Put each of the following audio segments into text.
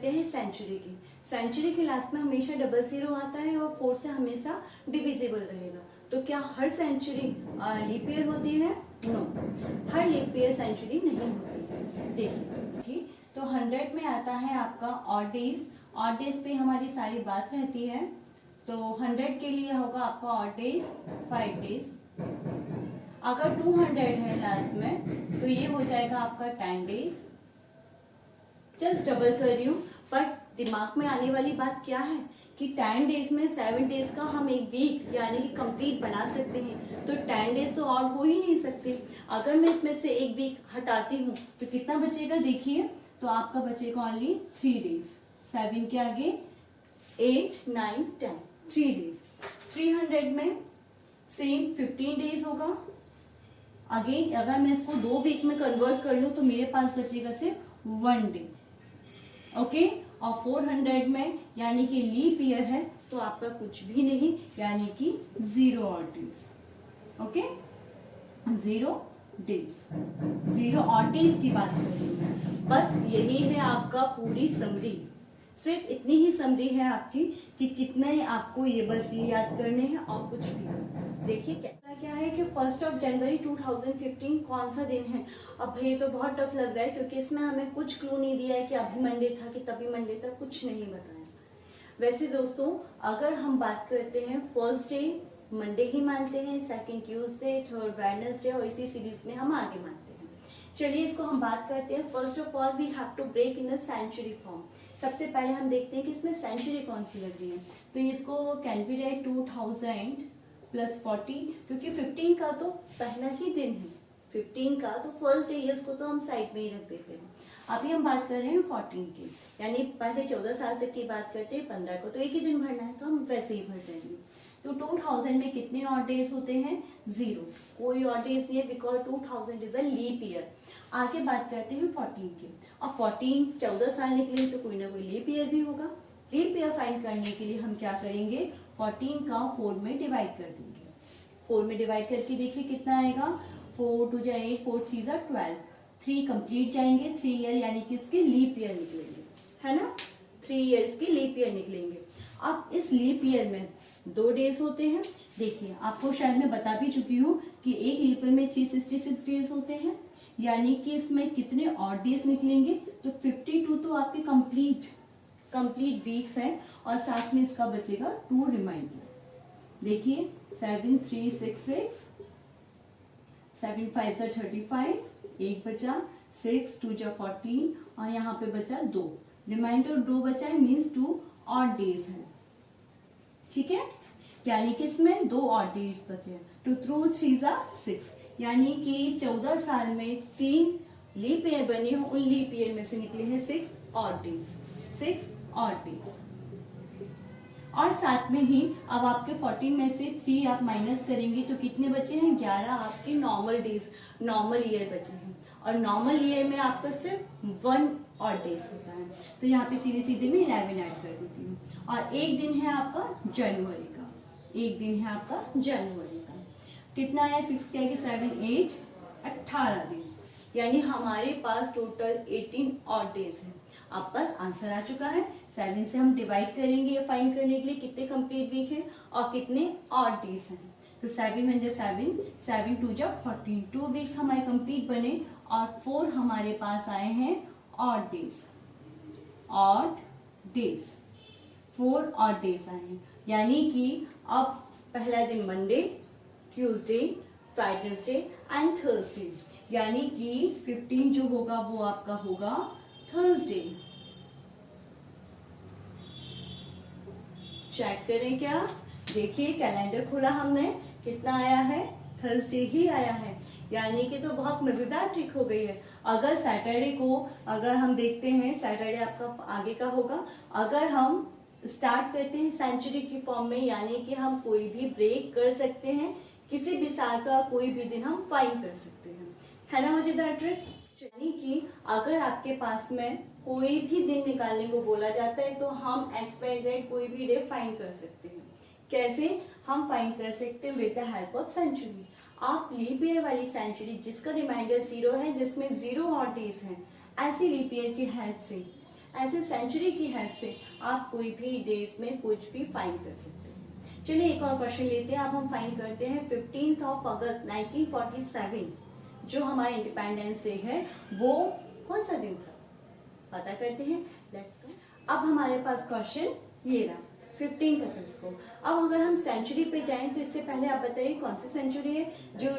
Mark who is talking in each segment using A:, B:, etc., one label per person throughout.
A: देखते हैं सेंचुरी की। सेंचुरी के लास्ट में हमेशा 00 आता है और 4 से हमेशा डिविजिबल रहेगा। तो क्या हर सेंचुरी लीप ईयर होती है? नो, हर लीप ईयर सेंचुरी नहीं होती है। देखिए तो 100 में आता है आपका ऑड डेज। ऑड डेज पे हमारी सारी बात रहती है। तो 100 के लिए होगा आपका ऑड डेज 5 डेज। अगर 200 है लास्ट में तो ये हो जाएगा आपका 10 डेज। जस्ट डबल कर रही हूँ, पर दिमाग में आने वाली बात क्या है कि 10 डेज में 7 डेज का हम एक वीक यानी कि कंप्लीट बना सकते हैं। तो 10 डेज तो और हो ही नहीं सकते। अगर मैं इसमें से एक वीक हटाती हूँ तो कितना बचेगा? देखिए तो आपका बचेगा ओनली 3 डेज। 7 के आगे 8, 9, 10, 3 डेज। 300 में सेम 15 डेज होगा। अगेन अगर मैं इसको 2 वीक में कन्वर्ट कर लूं तो मेरे पास बचेगा सिर्फ 1 डे। ओके, और 400 में यानी कि लीप ईयर है तो आपका कुछ भी नहीं, यानी कि 0 odd days. Okay, 0 days, 0 odd days की बात कर रही हूँ। बस यही है आपका पूरी समरी। सिर्फ इतनी ही समरी है आपकी कि कितने आपको ये बस ये याद करने हैं और कुछ भी नहीं। देखिए कैसा क्या है कि 1 जनवरी 2015 कौन सा दिन है। अब ये तो बहुत टफ लग रहा है क्योंकि इसमें हमें कुछ क्लू नहीं दिया है कि अभी मंडे था कि तभी मंडे था, कुछ नहीं बताया। वैसे दोस्तों अगर हम बात करते हैं फर्स्ट डे मंडे ही मानते हैं, सेकंड ट्यूसडे, थर्ड वेडनेसडे और इसी सीरीज में हम आगे मानते हैं। चलिए इसको हम बात करते हैं। First of all we have to break in the century form. सबसे पहले हम देखते हैं कि इसमें सेंचुरी कौन सी लग रही है। तो इसको कैन बी राइट 2000 प्लस 40, क्योंकि 15 का तो पहला ही दिन है। 15 का तो फर्स्ट डे है, उसको तो हम साइड में ही रख देते हैं। अभी हम बात कर रहे हैं 14 की, यानी पहले 14 साल तक की बात करते हैं। 15 को तो एक ही दिन भरना है तो हम वैसे ही भर जाएंगे। तो 2000 में कितने ऑड डेज होते हैं? 0, कोई ऑड डेज नहीं है because 2000 is a leap year. आगे बात करते हैं 14 की, और 14 साल निकले तो कोई ना कोई लीप ईयर भी होगा। लीप ईयर फाइंड करने के लिए हम क्या करेंगे? 14 का 4 में डिवाइड कर देंगे। 4 में डिवाइड करके देखिए कितना आएगा। 4 2 जा 8, 4 3 जा 12, 3 कंप्लीट जाएंगे। 3 ईयर यानी कि इसके लीप ईयर निकलेंगे, है ना। 3 ईयर्स की लीप ईयर निकलेंगे। अब इस लीप ईयर में 2 डेज होते हैं। देखिए आपको शायद मैं बता भी चुकी हूँ कि एक लीप ईयर में 366 डेज होते हैं, यानी कि इसमें कितने ऑड डेज निकलेंगे? तो 52 तो आपके कंप्लीट वीक्स हैं, और साथ में इसका बचेगा 2 रिमाइंडर। देखिए 7 3 6 6, 7 5 जा 35, एक बचा, 6 2 जा 14, और यहाँ पे बचा 2 रिमाइंडर। 2 बचा है मीन्स 2 ऑड डेज है। ठीक है, यानी कि इसमें 2 ऑड डेज बचे हैं। 2 3 3 जा 6, यानी कि 14 साल में 3 लीप ईयर बने हो, उन लीप ईयर में से निकले हैं 6 ऑड डेज, 6 ऑड डेज। और साथ में ही अब आपके 14 में से 3 आप माइनस करेंगे तो कितने बचे हैं? 11 आपके नॉर्मल डेज, नॉर्मल ईयर बचे हैं। और नॉर्मल ईयर में आपका सिर्फ 1 ऑड डेज होता है। तो यहाँ पे सीधे सीधे मैं 11 ऐड कर देती हूँ। और एक दिन है आपका जनवरी का, एक दिन है आपका जनवरी का। कितना है? 6 के आगे 7 8, 18 दिन, यानी हमारे पास टोटल 18 ऑड डेज है। अब बस आंसर आ चुका है। 7 से हम डिवाइड करेंगे फाइंड करने के लिए कितने कंप्लीट वीक है और कितने ऑड डेज हैं। तो 7 1 जा 7, 7 2 जा 14, 2 वीक्स हमारे कंप्लीट बने, और 4 हमारे पास आए हैं odd days. Odd days 4 odd days आए हैं, यानी कि अब पहला दिन Monday, Tuesday, Friday and Thursday, यानी कि 15 जो होगा वो आपका होगा थर्सडे। चेक करें क्या? देखिए कैलेंडर खोला हमने, कितना आया है? थर्सडे ही आया है, यानी कि तो बहुत मजेदार ट्रिक हो गई है। अगर सैटरडे को अगर हम देखते हैं, सैटरडे आपका आगे का होगा। अगर हम स्टार्ट करते हैं सेंचुरी की फॉर्म में, यानी कि हम कोई भी ब्रेक कर सकते हैं, किसी भी साल का कोई भी दिन हम फाइंड कर सकते हैं, है ना मजेदार ट्रिक। यानी कि अगर आपके पास में कोई भी दिन निकालने को बोला जाता है तो हम XYZ कोई भी डे फाइंड कर सकते हैं। कैसे हम फाइंड कर सकते हैं? With the help of century. आप लीप ईयर वाली सेंचुरी जिसका रिमाइंडर 0 है, जिसमें 0 ऑड डेज हैं, ऐसी लीप ईयर की हेल्प से, ऐसे सेंचुरी की हेल्प से आप कोई भी डेज में कुछ भी फाइंड कर सकते हैं। चलिए एक और क्वेश्चन लेते हैं। अब हम फाइंड करते हैं 15 अगस्त 1947 जो हमारा इंडिपेंडेंस डे है वो कौन सा दिन था, पता करते हैं। Let's go. अब हमारे पास क्वेश्चन ये रहा 15 अगस्त को। अब अगर हम सेंचुरी पे जाएं तो इससे पहले आप बताइए कौन सी सेंचुरी है जो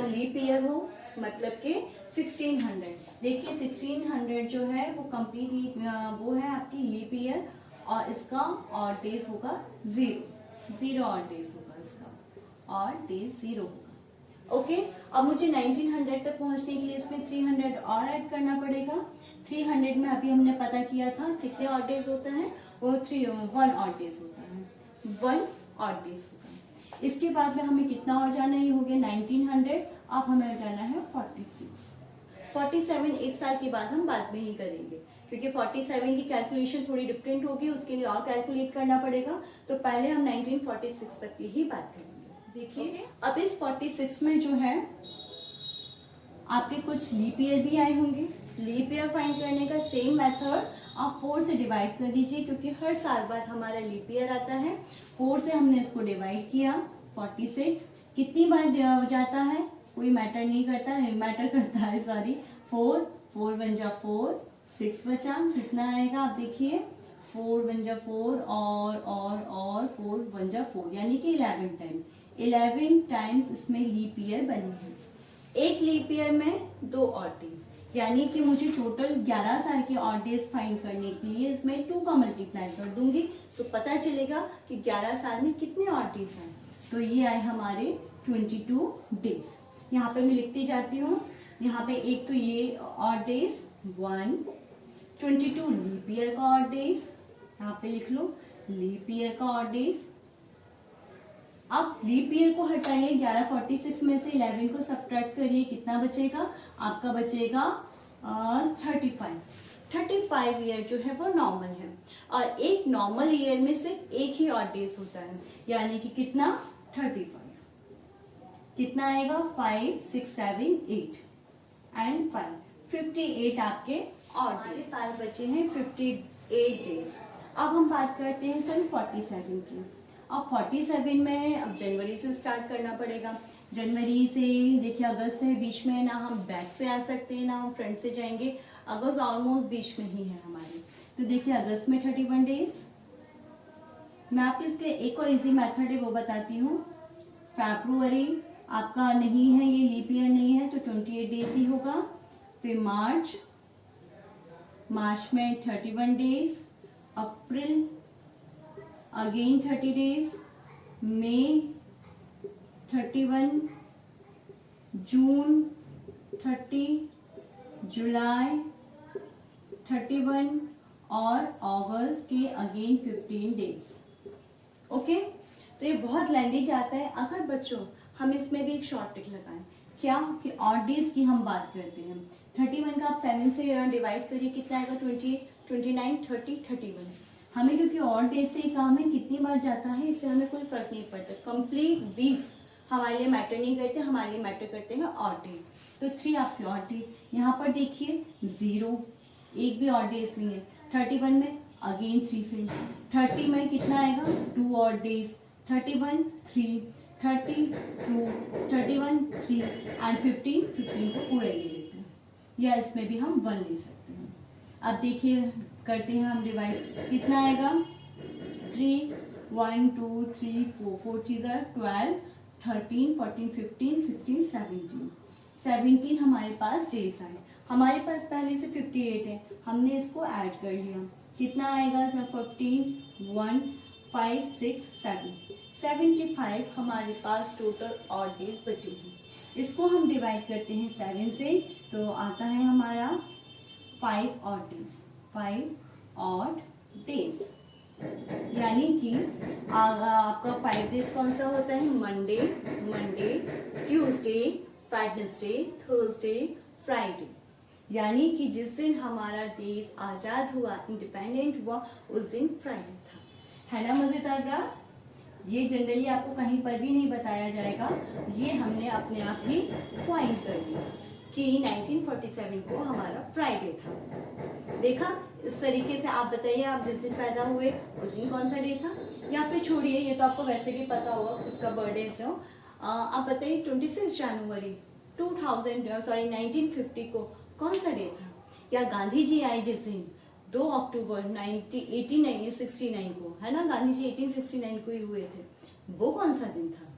A: लीप ईयर हो, मतलब कि 1600। देखिए 1600 जो है वो कम्प्लीटली वो है आपकी लीप ईयर और इसका और डेज होगा 0 और डेज होगा इसका और डेज 0 होगा। ओके, अब मुझे 1900 तक पहुंचने के लिए इसमें 300 और ऐड करना पड़ेगा। 300 में अभी हमने पता किया था कितने ऑड डेज होता है, वो 1 ऑड डेज होता है, 1 ऑड डेज होगा। इसके बाद में हमें कितना और जाना, ही हो गया 1900। अब हमें जाना है 47 एक साल के बाद हम बाद में ही करेंगे क्योंकि 47 की कैलकुलेशन थोड़ी डिफरेंट होगी, उसके लिए और कैलकुलेट करना पड़ेगा। तो पहले हम 1946 तक की ही बात करेंगे। देखिए अब इस 46 में जो है आपके कुछ लीप ईयर भी आए होंगे। लीप ईयर फाइंड करने का सेम मेथड आप 4 से डिवाइड कर दीजिए क्योंकि हर साल बाद हमारा लीप ईयर आता है। 4 से हमने इसको डिवाइड किया 46 कितनी बार जाता है कोई मैटर नहीं करता है, मैटर करता है सॉरी। 4 1 जा 4 6 बचा, कितना आएगा आप देखिए 4 1 जा 4 और 4 1 जा 4 यानी कि 11 टाइम्स इसमें लीप ईयर बनी है। एक लीप ईयर में 2 ऑड डेज यानी कि मुझे टोटल 11 साल के ऑड डेज फाइंड करने के लिए इसमें 2 का मल्टीप्लाई कर दूंगी तो पता चलेगा कि 11 साल में कितने ऑड डेज हैं। तो ये आए हमारे 22 डेज। यहाँ पे मैं लिखती जाती हूँ। यहाँ पे एक तो ये ऑड डेज 1, 22 लीप ईयर का ऑड डेज, यहाँ पे लिख लो लीप ईयर का ऑड डेज। अब लीप ईयर को हटाइए 1146 में से 11 को सब्ट्रैक्ट करिए, कितना बचेगा आपका, बचेगा 35 ईयर जो है वो नॉर्मल है और एक नॉर्मल ईयर में सिर्फ एक ही ऑड डेज होता है यानी कि कितना 35। कितना आएगा 5 6 7 8 एंड 5 58 आपके ऑड डेज। साल बचे हैं 58 डेज। अब हम बात करते हैं सन 47 की। अब 47 में अब जनवरी से स्टार्ट करना पड़ेगा। जनवरी से देखिए अगस्त है बीच में, ना हम बैक से आ सकते हैं ना हम फ्रंट से जाएंगे। अगस्त ऑलमोस्ट बीच में ही है हमारे। तो देखिए अगस्त में 31 डेज। मैं आपको इसके एक और इजी मेथड है वो बताती हूँ। फरवरी आपका नहीं है, ये लीप ईयर नहीं है तो 28 डेज ही होगा। फिर मार्च में 31 डेज। अप्रैल अगेन 30 डेज। मई 31, जून 30, जुलाई 31 और अगस्त के अगेन 15 डेज। ओके, तो ये बहुत लेंदी जाता है। अगर बच्चों हम इसमें भी एक शॉर्ट ट्रिक लगाएं, क्या कि ऑड डेज की हम बात करते हैं। 31 का आप 7 से डिवाइड करिए, कितना आएगा 28, 29, 30, 31। हमें क्योंकि ऑड डेज से ही काम है कितनी बार जाता है इससे हमें कोई फर्क नहीं पड़ता। कंप्लीट वीक्स हमारे लिए मैटर नहीं करते, हमारे लिए मैटर करते हैं ऑड डेज। तो 3 आपके ऑड डेज। यहाँ पर देखिए 0, एक भी ऑड डेज नहीं है। 31 में अगेन 3 से, 30 में कितना आएगा 2 ऑड डेज, 31 3, 32 31 3 एंड 15 को पूरा ले लेते हैं या इसमें भी हम 1 ले सकते हैं। अब देखिए करते हैं हम डिवाइड, कितना आएगा 3 1 2 3 4 चीज़ 12 13 14 15 16 17 हमारे पास डेज आए। हमारे पास पहले से 58 है, हमने इसको ऐड कर लिया, कितना आएगा 15 1 5 6 7 75 हमारे पास टोटल ऑड डेज बचे हैं। इसको हम डिवाइड करते हैं 7 से तो आता है हमारा 5 ऑड डेज, 5 ऑड डेज यानी कि आपका 5 डेज कौन सा होता है, Monday Tuesday Wednesday Thursday Friday, यानी कि जिस दिन हमारा देश आजाद हुआ इंडिपेंडेंट हुआ उस दिन फ्राइडे था। है ना मजेदार बात। ये जनरली आपको कहीं पर भी नहीं बताया जाएगा, ये हमने अपने आप ही फाइंड कर लिया। कि 1947 को हमारा फ्राइडे था। देखा, इस तरीके से आप बताइए, आप जिस दिन पैदा हुए उस दिन कौन सा डे था, या फिर छोड़िए, ये तो आपको वैसे भी पता होगा, खुद का बर्थडे तो आप बताइए 26 जनवरी 1950 को कौन सा डे था, या गांधी जी आए जिस दिन 2 अक्टूबर 1869 को, है ना, गांधी जी 1869 को ही हुए थे, वो कौन सा दिन था।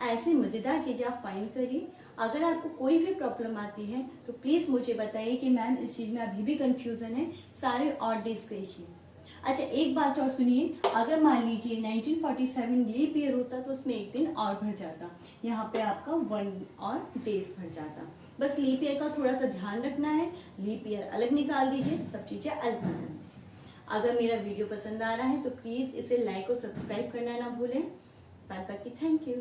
A: ऐसे मजेदार चीजें आप फाइंड करिए। अगर आपको कोई भी प्रॉब्लम आती है तो प्लीज मुझे बताइए कि मैम इस चीज में अभी भी कंफ्यूजन है, सारे ऑड डेज देखिए। अच्छा, एक बात और सुनिए, अगर मान लीजिए 1947 लीप ईयर होता तो उसमें एक दिन और भर जाता, यहाँ पे आपका 1 और डेज भर जाता। बस लीप ईयर का थोड़ा सा ध्यान रखना है, लीप ईयर अलग निकाल दीजिए, सब चीजें अलग निकाल दीजिए। अगर मेरा वीडियो पसंद आ रहा है तो प्लीज इसे लाइक और सब्सक्राइब करना ना भूलें। Bye bye, thank you.